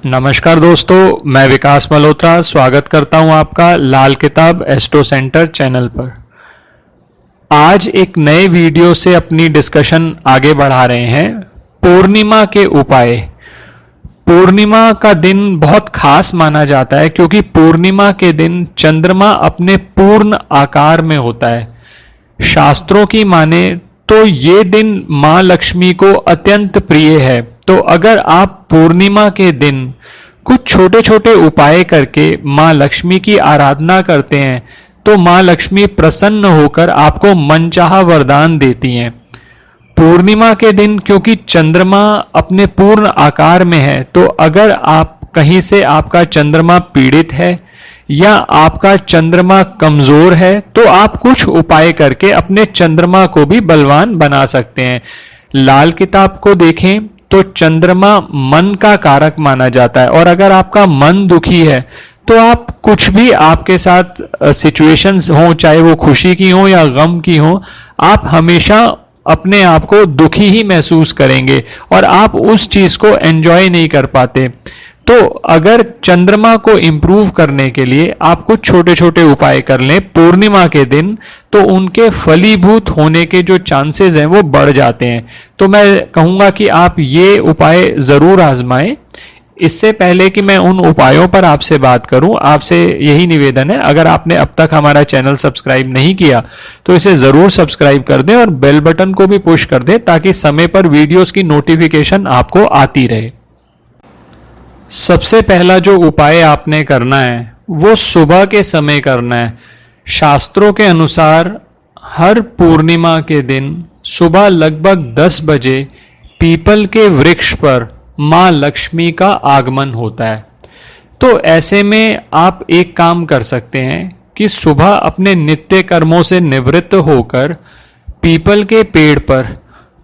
नमस्कार दोस्तों, मैं विकास मल्होत्रा स्वागत करता हूं आपका लाल किताब एस्ट्रो सेंटर चैनल पर। आज एक नए वीडियो से अपनी डिस्कशन आगे बढ़ा रहे हैं। पूर्णिमा के उपाय। पूर्णिमा का दिन बहुत खास माना जाता है क्योंकि पूर्णिमा के दिन चंद्रमा अपने पूर्ण आकार में होता है। शास्त्रों की माने तो ये दिन मां लक्ष्मी को अत्यंत प्रिय है। तो अगर आप पूर्णिमा के दिन कुछ छोटे छोटे उपाय करके मां लक्ष्मी की आराधना करते हैं तो मां लक्ष्मी प्रसन्न होकर आपको मनचाहा वरदान देती हैं। पूर्णिमा के दिन क्योंकि चंद्रमा अपने पूर्ण आकार में है, तो अगर आप कहीं से आपका चंद्रमा पीड़ित है या आपका चंद्रमा कमजोर है तो आप कुछ उपाय करके अपने चंद्रमा को भी बलवान बना सकते हैं। लाल किताब को देखें तो चंद्रमा मन का कारक माना जाता है, और अगर आपका मन दुखी है तो आप कुछ भी आपके साथ सिचुएशंस हो, चाहे वो खुशी की हो या गम की हो, आप हमेशा अपने आप को दुखी ही महसूस करेंगे और आप उस चीज को एंजॉय नहीं कर पाते। तो अगर चंद्रमा को इंप्रूव करने के लिए आप कुछ छोटे छोटे उपाय कर लें पूर्णिमा के दिन, तो उनके फलीभूत होने के जो चांसेस हैं वो बढ़ जाते हैं। तो मैं कहूँगा कि आप ये उपाय ज़रूर आजमाएं। इससे पहले कि मैं उन उपायों पर आपसे बात करूं, आपसे यही निवेदन है, अगर आपने अब तक हमारा चैनल सब्सक्राइब नहीं किया तो इसे ज़रूर सब्सक्राइब कर दें और बेल बटन को भी पुश कर दें ताकि समय पर वीडियोस की नोटिफिकेशन आपको आती रहे। सबसे पहला जो उपाय आपने करना है वो सुबह के समय करना है। शास्त्रों के अनुसार हर पूर्णिमा के दिन सुबह लगभग 10 बजे पीपल के वृक्ष पर मां लक्ष्मी का आगमन होता है। तो ऐसे में आप एक काम कर सकते हैं कि सुबह अपने नित्य कर्मों से निवृत्त होकर पीपल के पेड़ पर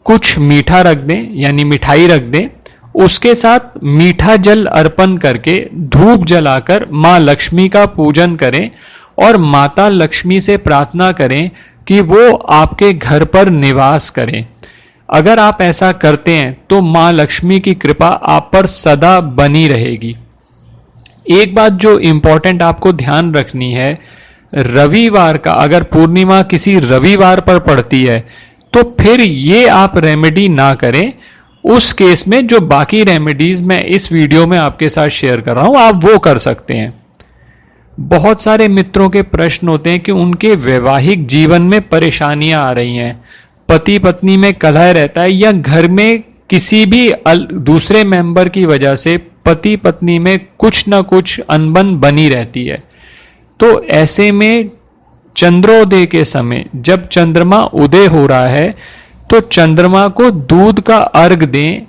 कुछ मीठा रख दें, यानी मिठाई रख दें। उसके साथ मीठा जल अर्पण करके धूप जलाकर मां लक्ष्मी का पूजन करें और माता लक्ष्मी से प्रार्थना करें कि वो आपके घर पर निवास करें। अगर आप ऐसा करते हैं तो मां लक्ष्मी की कृपा आप पर सदा बनी रहेगी। एक बात जो इम्पोर्टेंट आपको ध्यान रखनी है, रविवार का अगर पूर्णिमा किसी रविवार पर पड़ती है तो फिर ये आप रेमेडी ना करें। उस केस में जो बाकी रेमेडीज मैं इस वीडियो में आपके साथ शेयर कर रहा हूं आप वो कर सकते हैं। बहुत सारे मित्रों के प्रश्न होते हैं कि उनके वैवाहिक जीवन में परेशानियां आ रही हैं, पति पत्नी में कलह रहता है या घर में किसी भी दूसरे मेंबर की वजह से पति पत्नी में कुछ ना कुछ अनबन बनी रहती है। तो ऐसे में चंद्रोदय के समय जब चंद्रमा उदय हो रहा है तो चंद्रमा को दूध का अर्घ दें।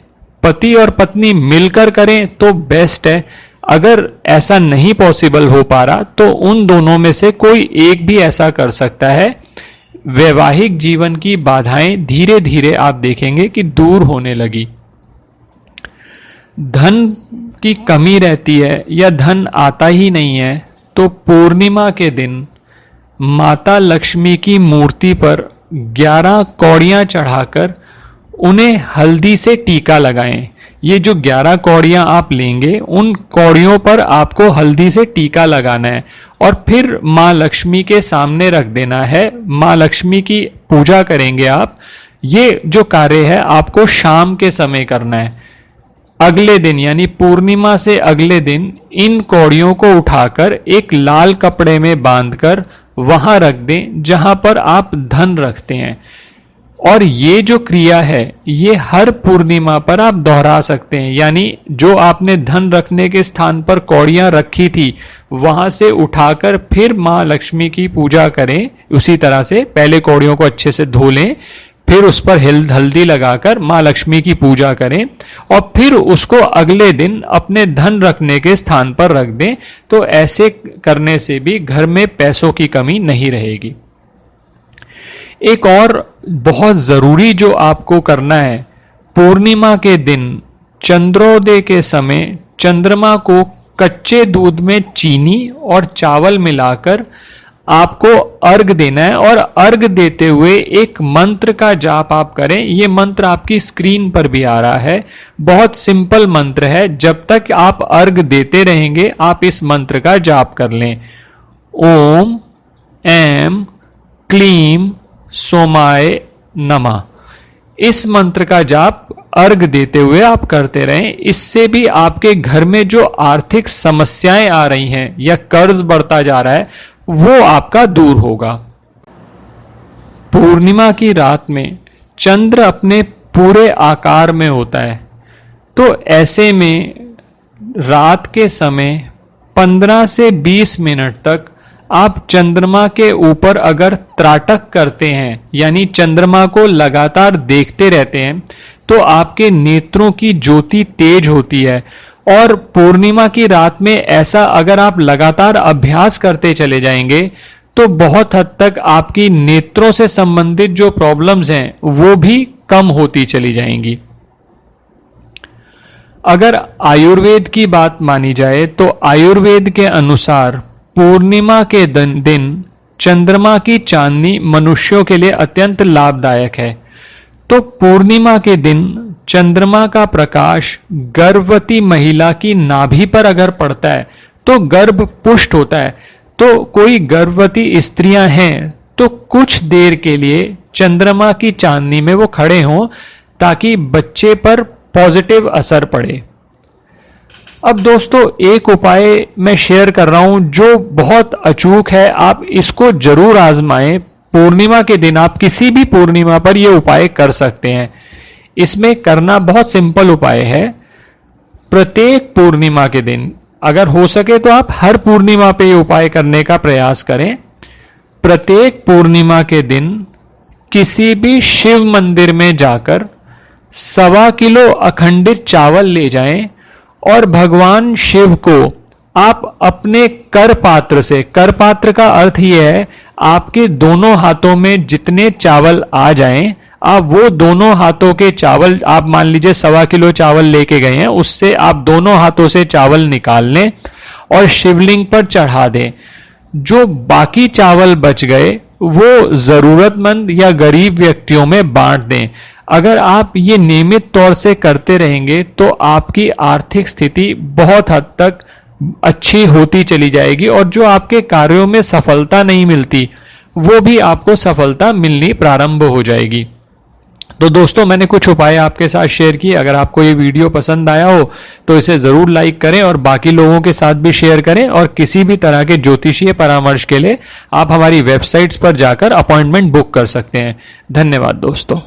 पति और पत्नी मिलकर करें तो बेस्ट है। अगर ऐसा नहीं पॉसिबल हो पा रहा तो उन दोनों में से कोई एक भी ऐसा कर सकता है। वैवाहिक जीवन की बाधाएं धीरे धीरे आप देखेंगे कि दूर होने लगी। धन की कमी रहती है या धन आता ही नहीं है तो पूर्णिमा के दिन माता लक्ष्मी की मूर्ति पर 11 कौड़ियाँ चढ़ाकर उन्हें हल्दी से टीका लगाएं। ये जो 11 कौड़ियाँ आप लेंगे उन कौड़ियों पर आपको हल्दी से टीका लगाना है और फिर माँ लक्ष्मी के सामने रख देना है। माँ लक्ष्मी की पूजा करेंगे आप। ये जो कार्य है आपको शाम के समय करना है। अगले दिन यानी पूर्णिमा से अगले दिन इन कौड़ियों को उठाकर एक लाल कपड़े में बांधकर वहां रख दें जहां पर आप धन रखते हैं। और ये जो क्रिया है ये हर पूर्णिमा पर आप दोहरा सकते हैं, यानी जो आपने धन रखने के स्थान पर कौड़ियां रखी थी वहां से उठाकर फिर मां लक्ष्मी की पूजा करें। उसी तरह से पहले कौड़ियों को अच्छे से धो लें, फिर उस पर हल्दी लगाकर मां लक्ष्मी की पूजा करें और फिर उसको अगले दिन अपने धन रखने के स्थान पर रख दें। तो ऐसे करने से भी घर में पैसों की कमी नहीं रहेगी। एक और बहुत जरूरी जो आपको करना है, पूर्णिमा के दिन चंद्रोदय के समय चंद्रमा को कच्चे दूध में चीनी और चावल मिलाकर आपको अर्घ देना है और अर्घ देते हुए एक मंत्र का जाप आप करें। ये मंत्र आपकी स्क्रीन पर भी आ रहा है, बहुत सिंपल मंत्र है। जब तक आप अर्घ देते रहेंगे आप इस मंत्र का जाप कर लें। ओम ऐं क्लीं सोमाय नमः। इस मंत्र का जाप अर्घ देते हुए आप करते रहें। इससे भी आपके घर में जो आर्थिक समस्याएं आ रही हैं या कर्ज बढ़ता जा रहा है वो आपका दूर होगा। पूर्णिमा की रात में चंद्र अपने पूरे आकार में होता है, तो ऐसे में रात के समय 15 से 20 मिनट तक आप चंद्रमा के ऊपर अगर त्राटक करते हैं यानी चंद्रमा को लगातार देखते रहते हैं तो आपके नेत्रों की ज्योति तेज होती है। और पूर्णिमा की रात में ऐसा अगर आप लगातार अभ्यास करते चले जाएंगे तो बहुत हद तक आपकी नेत्रों से संबंधित जो प्रॉब्लम्स हैं वो भी कम होती चली जाएंगी। अगर आयुर्वेद की बात मानी जाए तो आयुर्वेद के अनुसार पूर्णिमा के दिन चंद्रमा की चांदनी मनुष्यों के लिए अत्यंत लाभदायक है। तो पूर्णिमा के दिन चंद्रमा का प्रकाश गर्भवती महिला की नाभि पर अगर पड़ता है तो गर्भ पुष्ट होता है। तो कोई गर्भवती स्त्रियां हैं तो कुछ देर के लिए चंद्रमा की चांदनी में वो खड़े हों ताकि बच्चे पर पॉजिटिव असर पड़े। अब दोस्तों एक उपाय मैं शेयर कर रहा हूं जो बहुत अचूक है, आप इसको जरूर आजमाएं। पूर्णिमा के दिन आप किसी भी पूर्णिमा पर यह उपाय कर सकते हैं। इसमें करना बहुत सिंपल उपाय है। प्रत्येक पूर्णिमा के दिन अगर हो सके तो आप हर पूर्णिमा पे ये उपाय करने का प्रयास करें। प्रत्येक पूर्णिमा के दिन किसी भी शिव मंदिर में जाकर 1.25 किलो अखंडित चावल ले जाएं और भगवान शिव को आप अपने कर पात्र से, कर पात्र का अर्थ यह है आपके दोनों हाथों में जितने चावल आ जाएं, आप वो दोनों हाथों के चावल, आप मान लीजिए 1.25 किलो चावल लेके गए हैं, उससे आप दोनों हाथों से चावल निकाल लें और शिवलिंग पर चढ़ा दें। जो बाकी चावल बच गए वो जरूरतमंद या गरीब व्यक्तियों में बांट दें। अगर आप ये नियमित तौर से करते रहेंगे तो आपकी आर्थिक स्थिति बहुत हद तक अच्छी होती चली जाएगी और जो आपके कार्यों में सफलता नहीं मिलती वो भी आपको सफलता मिलनी प्रारंभ हो जाएगी। तो दोस्तों मैंने कुछ उपाय आपके साथ शेयर किए। अगर आपको ये वीडियो पसंद आया हो तो इसे ज़रूर लाइक करें और बाकी लोगों के साथ भी शेयर करें। और किसी भी तरह के ज्योतिषीय परामर्श के लिए आप हमारी वेबसाइट्स पर जाकर अपॉइंटमेंट बुक कर सकते हैं। धन्यवाद दोस्तों।